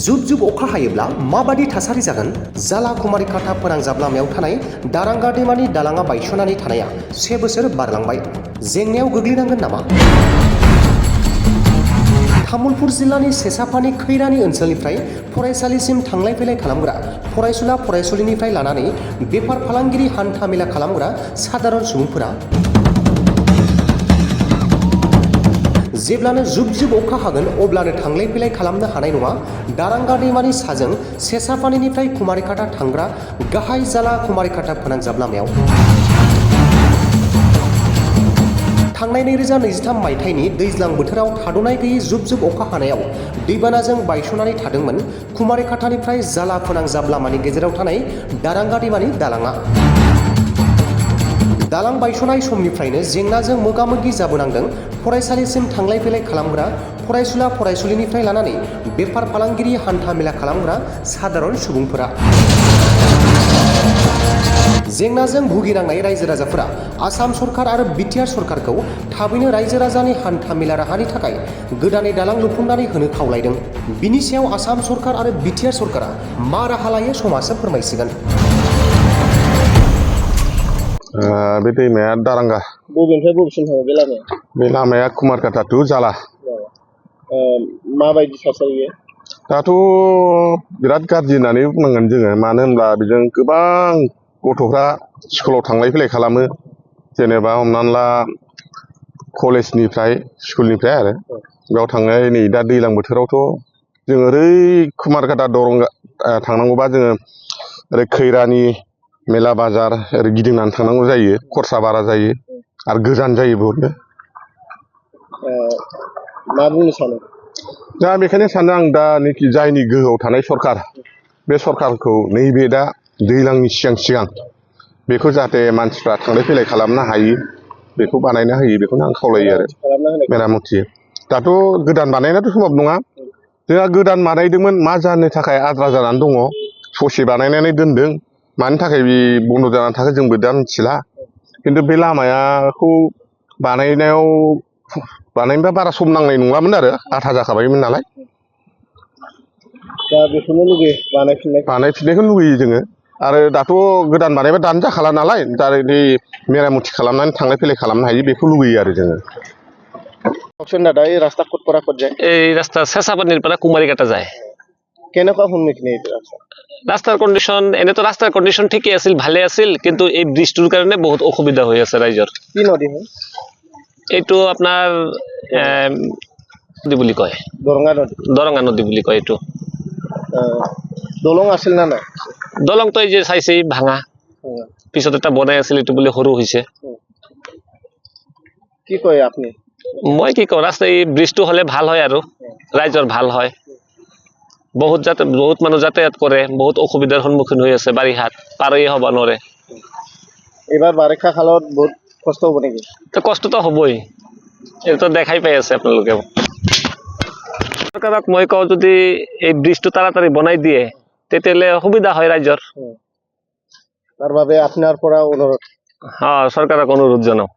जुब जुब अखा हायोब्ला माबादि थासारि जागोन? जाला कुमारिकाटा फोनांजाब लामायाव थानाय दारांगा दैमानि दालाङा बायस'नानै थानाया 1 बोसोर बारलांबाय। जेंनायाव गोग्लैनांगोन नामा? तामुलपुर जिल्लानि सेसाफानि खैरानि ओनसोलनिफ्राय फरायसालिसिम थांलाय फैलाय खालामग्रा फरायसुला फरायसुलिनिफ्राय लानानै बेफार फालांगिरि हान्था मेला खालामग्रा साधारन सुबुंफोरा जेब्लानो जुब जुब अखा हागोन अब्लानो थांलाय फैलाय खालामनो हानाय नङा। दारांगा दैमानि साजों सेसाफानिनिफ्राय कुमारिकाटा थांग्रा गाहाय जाला कुमारिकाटा फोनांजाब लामायाव थांनाय 2023 मायथाइनि दैज्लां बोथोराव थाद'नाय गैयै जुब जुब अखा हानायाव दैबानाजों बायस'नानै थादोंमोन कुमारिकाटानिफ्राय जाला फोनांजाब लामानि गेजेराव थानाय दारांगा दैमानि दालाङा। दालां बायस'नाय समनिफ्रायनो जेंनाजों मोगा-मोगि जाबोनांदों फरायसालिसिम थांलाय फैलाय खालामग्रा फरायसुला फरायसुलिनिफ्राय लानानै बेफार फालांगिरि हान्था मेला खालामग्रा साधारन सुबुंफोरा। जेंनाजों भुगिनांनाय रायजो राजाफोरा आसाम सरकार आरो बिटिआर सरकारखौ थाबैनो रायजो राजानि हान्था मेला राहानि थाखाय गोदानै दालां लुफुंनानै होनो खावलायदों। बिनि सायाव आसाम सरकार आरो बिटिआर सरकारा मा राहा लायो समासो फोरमायसिगोन। बे दैमाया दारांगा। बबेनिफ्राय बबेसिम थाङो बे लामाया? बे लामाया कुमारिकाटा टु जाला। माबायदि थासारि? दाथ' बिराद गाज्रि होननानै बुंनांगोन जोङो, मानो होनब्ला बेजों गोबां गथ'फ्रा स्कुलाव थांलाय फैलाय खालामो। जेनेबा हमनानै ला कलेजनिफ्राय स्कुलनिफ्राय आरो बेयाव थांनाय नै दा दैज्लां बोथोरावथ' जों ओरै कुमारिकाटा दरंगा थांनांगौबा जोङो ओरै खैरानि मेला बाजार ओरै गिदिंनानै थांनांगौ जायो, खरसा बारा जायो आरो गोजान जायो बहुदनो। मा बुंनो सानो? दा बेखायनो सानो आं दानिखि जायनि गोहोआव थानाय सरकार, बे सरकारखौ नैबे दा दैज्लांनि सिगां बेखौ जाहाथे मानसिफ्रा थांलाय फैलाय खालामनो हायो बेखौ बानायना होयो, बेखौनो आं खावलायो आरो मेरामथि। दाथ' गोदान बानायनायाथ' सम्भब नङा। जोंहा गोदान बानायदोंमोन, मा जानो थाखाय आद्रा जानानै दङ। ससे बानायनानै दोनदों, मानि थाखाय बे बन्द' जानानै थाखो जोंबो दा मिथिला। खिन्थु बे लामाखौ बानायनोबा बारा सम नांनाय नङामोन आरो आधा जाखाबायमोन नालाय। दा बेखौनो लुगैयो, बानायफिननायखौ लुगैयो जोङो। आरो दाथ' गोदान बानायबा दानो जाखाला नालाय, दा बे मेरामथि खालामनानै थांलाय फैलाय खालामनो हायो बेखौ लुगैयो आरो जोङो। দাদা এই রাস্তা কত পৰা কত যায়? এই রাস্তা শেষাপানির পৰা কুমারিকাটা যায়। কেনেকুৱা সন্মুখীন এইটো ৰাস্তা? রাস্তার কন্ডিশন এনেতো রাস্তার কন্ডিশন ঠিকই আছিল, ভালে আছিল, কিন্তু এই বৃষ্টির কারণে বহুত অসুবিধা হৈ আছে রাইজৰ। কি নদী হয়? এইটো আপনার নদী বুলি কয়, দৰঙা নদী বুলি কয় এইটো। দলং আছিল না নাই? দলং তো এই যে চাইছে ভাঙা, পিছত এটা বনাই আছিল, এইটো বোলে সৰু হৈছে। কি কয় আপনি? মই কি কওঁ, ৰাস্তা এই ব্ৰিজটো হলে ভাল হয় আৰু ৰাইজৰ ভাল হয়। বহুত মানুহ যাতায়াত কৰে, বহুত অসুবিধাৰ সন্মুখীন হৈ আছে, বাৰিষাত পাৰই হ'ব নোৱাৰে। এবাৰ বাৰিষা কালত বহুত কষ্ট হ'ব নেকি? কষ্টটো হ'বই, এইটো দেখাই পাই আছে আপোনালোকে। চৰকাৰক মই কওঁ, যদি এই ব্ৰিজটো তাড়াতাড়ি বনাই দিয়ে তেতিয়াহ'লে সুবিধা হয় ৰাইজৰ। তাৰ বাবে আপোনাৰ পৰা অনুৰোধ। চৰকাৰক অনুৰোধ জনাওঁ।